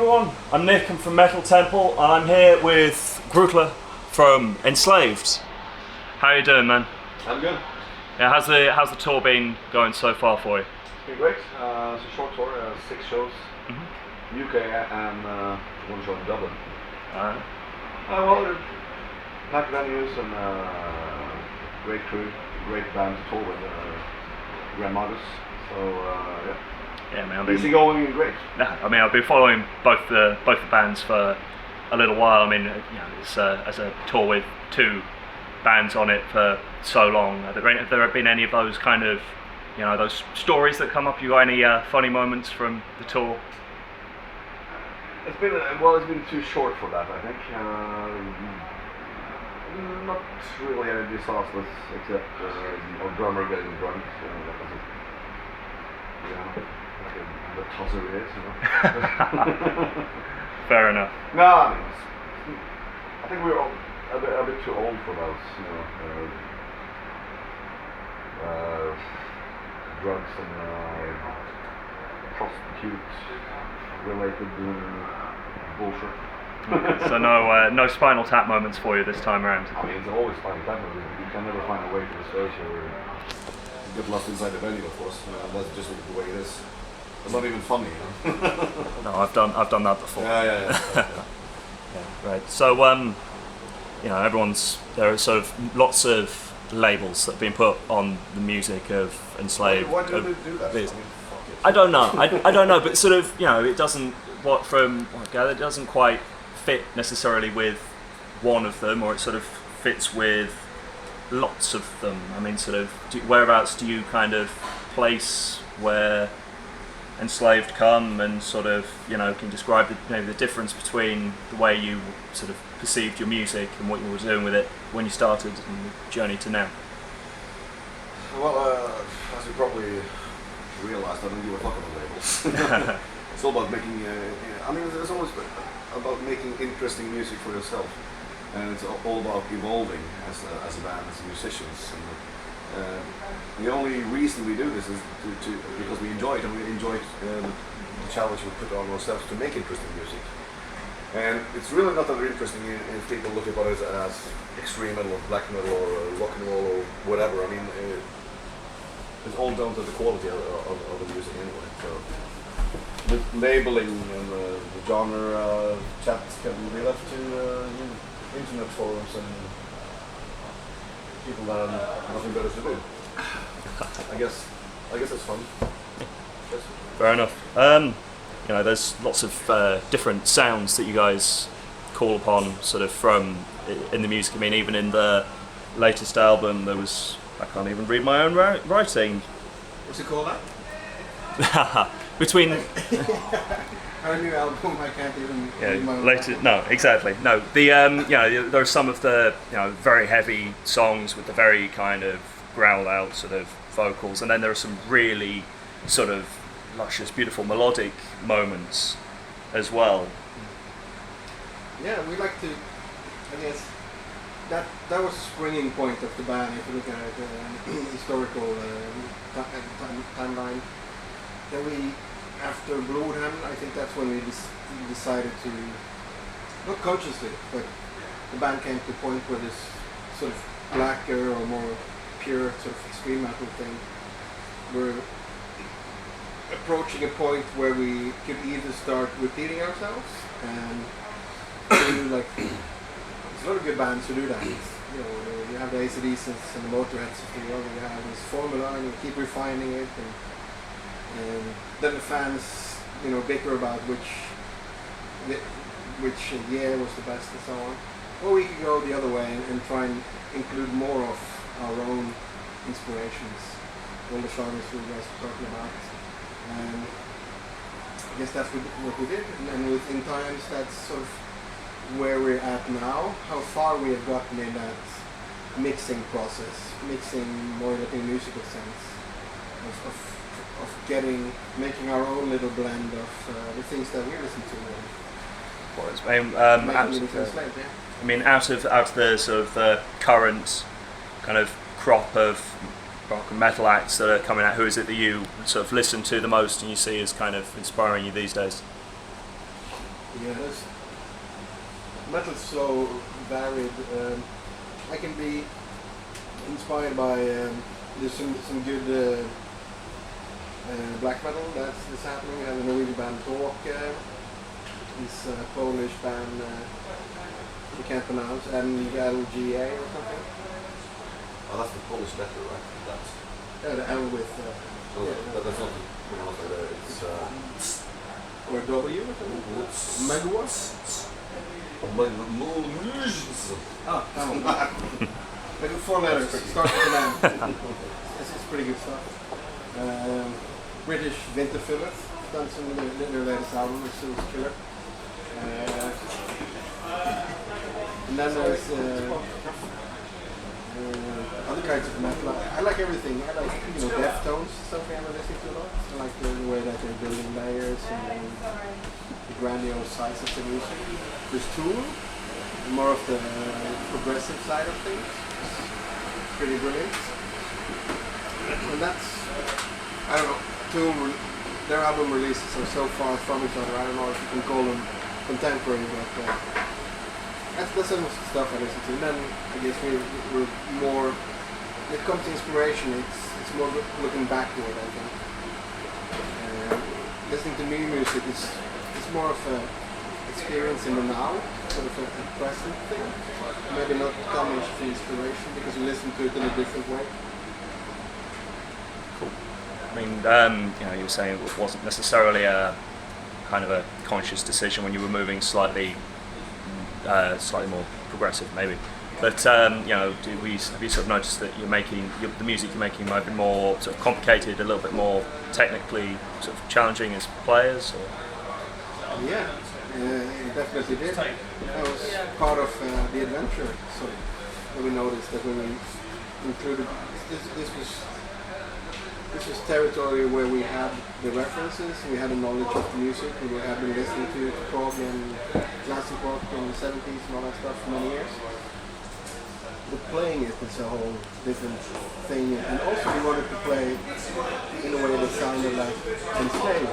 everyone, I'm Nick, I'm from Metal Temple, and I'm here with Grutler from Enslaved. How you doing, man? I'm good. Yeah, how's the tour been going so far for you? It's been great. It's a short tour, 6 shows, UK and 1 show in Dublin. Well, packed venues and great crew, great band to tour with, Grand Magus. So yeah. Yeah, man. Easy going and great. Yeah, I mean, I've been following both the bands for a little while. I mean, you know, it's as a tour with 2 bands on it for so long. Have there been any of those kind of, you know, those stories that come up? You got any funny moments from the tour? It's been too short for that, I think. Not really any disasters except our drummer getting drunk. That was like a tosser is, you know. Fair enough. No, I mean, I think we're all a bit too old for those, you know, drugs and prostitute-related bullshit. So no Spinal Tap moments for you this time around? I mean, it's always Spinal Tap moments. You can never find a way to the stage or get lost inside the venue, of course. That's just the way it is. It's not even funny, you know. No, I've done that before. Yeah. Yeah, right. So you know, there are sort of lots of labels that have been put on the music of Enslaved. Why do they do that? I mean, fuck it. I don't know. I don't know, but sort of, you know, it doesn't. From what I gather, it doesn't quite fit necessarily with one of them, or it sort of fits with lots of them. I mean, sort of, whereabouts do you kind of place where Enslaved come, and sort of, you know, can you describe maybe the difference between the way you sort of perceived your music and what you were doing with it when you started and the journey to now? Well, as you probably realised, I don't give a fuck about labels. It's all about making. I mean, it's always about making interesting music for yourself, and it's all about evolving as a band, as musicians. And the only reason we do this is because we enjoy it, and we enjoy the challenge we put on ourselves to make interesting music. And it's really not that interesting if people look at it as extreme metal or black metal or rock and roll or whatever. I mean, it's all down to the quality of the music anyway. So the labeling and the genre chat can be left to internet forums and people that have nothing better to do. I guess it's fun. Yes. Fair enough. You know, there's lots of different sounds that you guys call upon, sort of from in the music. I mean, even in the latest album, there was, I can't even read my own writing. What's it called that? Between Our new album, I can't even read my own later. No, exactly. No, the you know, there are some of the, you know, very heavy songs with the very kind of growl out sort of vocals, and then there are some really sort of luscious, beautiful melodic moments as well. Yeah, we like to, I guess, that was the springing point of the band. If you look at the historical timeline, then we, after Bloodham, I think that's when we decided to, not consciously, but the band came to a point where this sort of blacker or more pure sort of extreme metal thing, we're approaching a point where we could either start repeating ourselves and do, like, there's a lot of good bands who do that. You know, you have the AC/DCs and the Motorheads, you have this formula and you keep refining it, and then the fans, you know, bicker about which year was the best and so on. Or we could go the other way and try and include more of our own inspirations, all the genres we guys were talking about. And I guess that's what we did, and within times that's sort of where we're at now, how far we have gotten in that mixing process, mixing more like in a musical sense, of making our own little blend of the things that we listen to. I mean, out of the sort of the current kind of crop of rock and metal acts that are coming out, who is it that you sort of listen to the most and you see as kind of inspiring you these days? Yeah, metal's so varied. I can be inspired by there's some good black metal that's happening. We have a Norwegian band Talk, this Polish band we can't pronounce, MLGA or something. Oh, that's the Polish letter, right? That's The L with that's not pronounced like that. It's or W or something. Megawatts. Ah, that one. Like 4 letters. Starts with an M. It's pretty good stuff. British Winterfillet done some of their latest album, which is killer. And then there's other kinds of metal. I like everything. I like Deftones, something I'm listening to a lot. I like the way that they're building layers and the grandiose size of the music. There's Tool, more of the progressive side of things. It's pretty brilliant. And that's, I don't know, Tool, their album releases are so far from each other. I don't know if you can call them contemporary, but that's some of the stuff I listen to. And then I guess we're more, when it comes to inspiration, it's more looking backward, I think. Listening to new music is more of a experience in the now, sort of a present thing. Maybe not that much for inspiration because you listen to it in a different way. Cool. I mean, you were saying it wasn't necessarily a kind of a conscious decision when you were moving slightly more progressive, maybe. But have you sort of noticed that the music you're making might be more sort of complicated, a little bit more technically sort of challenging as players? Or? Yeah, it definitely did. That was part of the adventure. So we noticed that when we included this was territory where we had the references, we had the knowledge of the music, we had been listening to prog and classic rock in the 70s and all that stuff for many years. But playing it is a whole different thing, and also we wanted to play in a way that sounded like Enslaved,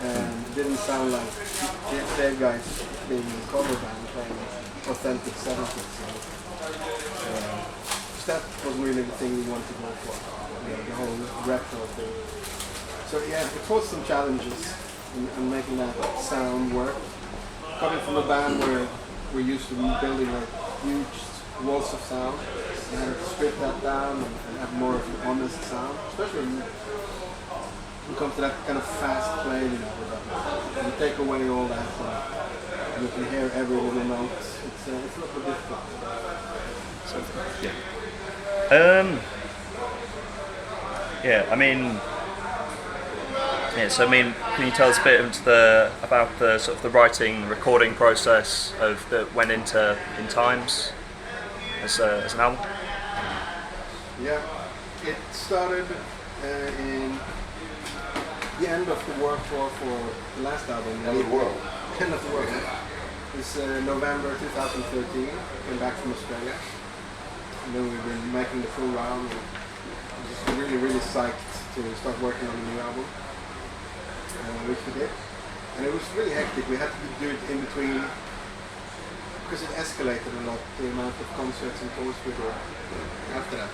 and didn't sound like the Enslaved guys being a cover band playing authentic 70s. So that was really the thing we wanted to go for. The whole retro thing. So yeah, it was some challenges in making that sound work. Coming from a band where we're used to building like huge walls of sound, and had to strip that down and have more of an honest sound, especially when it comes to that kind of fast playing. You take away all that, and you can hear every little note. It's a little bit difficult. So, yeah. Can you tell us a bit about the sort of the writing, recording process that went into In Times as an album? Yeah, it started in the end of the work for the last album. End of the world. End of the world. It's November 2013. Came back from Australia, and then we've been making the full round. And just really psyched to start working on a new album, which we did. And it was really hectic. We had to do it in between because it escalated a lot, the amount of concerts and tours we did after that.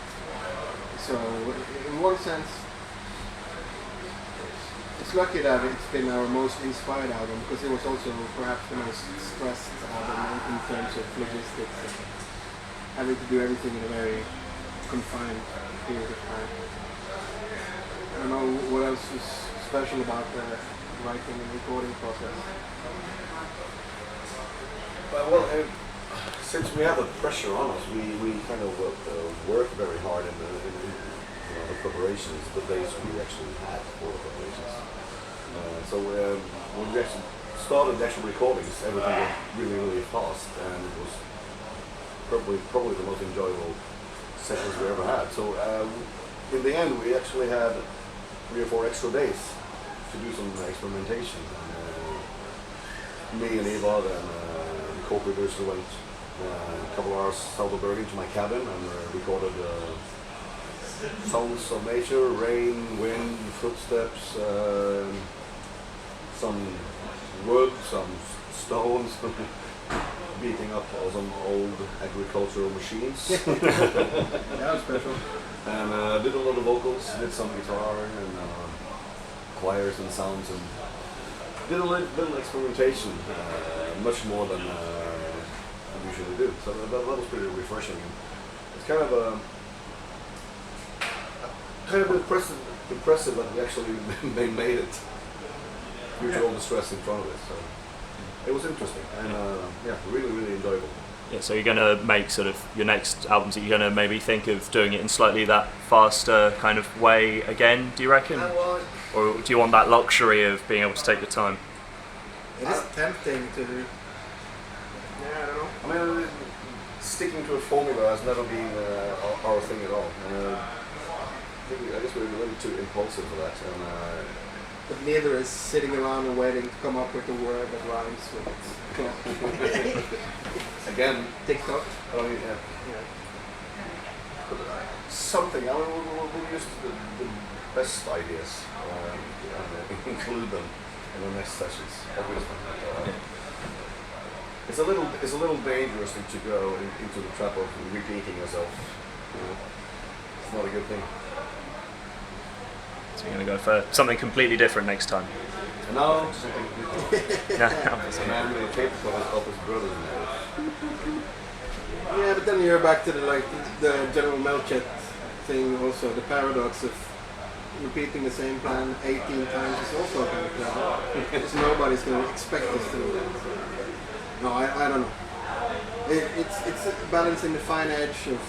So in one sense, it's lucky that it's been our most inspired album because it was also perhaps the most stressed album in terms of logistics and having to do everything in a very confined period of time. I don't know what else is special about the writing and recording process. Well, since we have the pressure on us, we kind of work very hard in the preparations, the days we actually had for the preparations. So when we actually started the actual recordings, everything went really fast, and it was probably the most enjoyable sessions we ever had. So in the end, we actually had 3 or 4 extra days to do some experimentation. Me and Eva and co-producer went a couple of hours south of Bergen to my cabin and recorded sounds of nature, rain, wind, footsteps, some wood, some stones, beating up some old agricultural machines. That was special. And did a lot of vocals, did some guitar and choirs and sounds, and did a little experimentation, much more than I usually do. So that was pretty refreshing. And it's kind of impressive that we actually made it through all the stress in front of it. So it was interesting and yeah, really enjoyable. Yeah, so you're going to make sort of your next albums, you're going to maybe think of doing it in slightly that faster kind of way again, do you reckon? Well, Or do you want that luxury of being able to take your time? It is tempting to do. Yeah, I don't know. I mean, sticking to a formula has never been our thing at all. I guess we're a little too impulsive for that. And, But neither is sitting around and waiting to come up with a word that rhymes with it. again, TikTok. I mean, yeah. Yeah. Something. I mean, we'll use the best ideas and include them in the next sessions. Obviously, it's a little dangerous to go into the trap of repeating yourself. It's not a good thing. So you're going to go for something completely different next time? No, No. man with a paper of his brothers. Yeah, but then you're back to the General Melchett thing also, the paradox of repeating the same plan 18 times is also kind of clever. Because nobody's going to expect us to do that. No, I don't know. It's balancing the fine edge of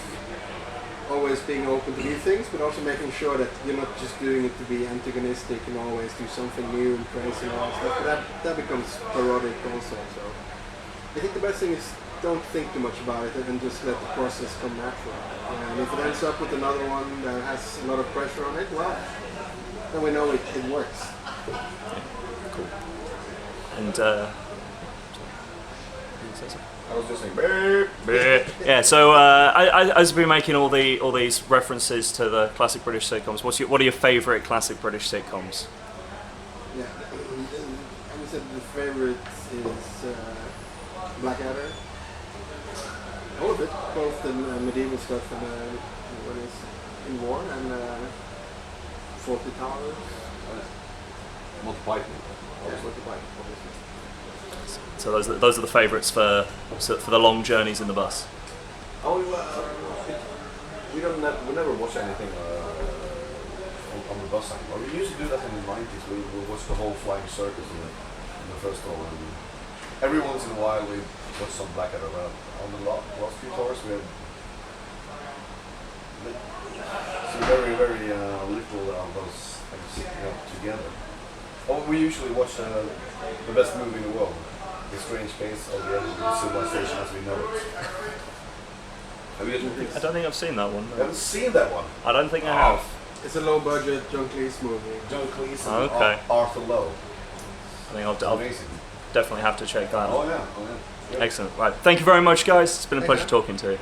always being open to new things, but also making sure that you're not just doing it to be antagonistic and always do something new and crazy and all that stuff. But that becomes parodic also. So I think the best thing is don't think too much about it and just let the process come natural. And if it ends up with another one that has a lot of pressure on it, well, then we know it works. Cool. And I was just saying, yeah. So as we've been making all these references to the classic British sitcoms, what are your favourite classic British sitcoms? Yeah, I would say the favorite is Blackadder. All of it, both the medieval stuff and what is in war and 40 Towers. Monty Python. Yeah, Monty Python, obviously. So those are the favourites for the long journeys in the bus. Oh, we never watch anything on the bus anymore. We used to do that in the 90s. We watched the whole Flying Circus in the first one. And every once in a while we watch some Blackadder. On the last few tours we had some very little of those things together. Oh, we usually watch the best movie in the world, The Strange Case of the End of Civilization as We Know It. Have you I don't think I've seen that one. You haven't seen that one? I don't think I have. It's a low budget John Cleese movie. John Cleese and Okay. Arthur Lowe. I think I'll Amazing. definitely have to check that out. Oh yeah. Excellent. Right. Thank you very much, guys. It's been a pleasure talking to you.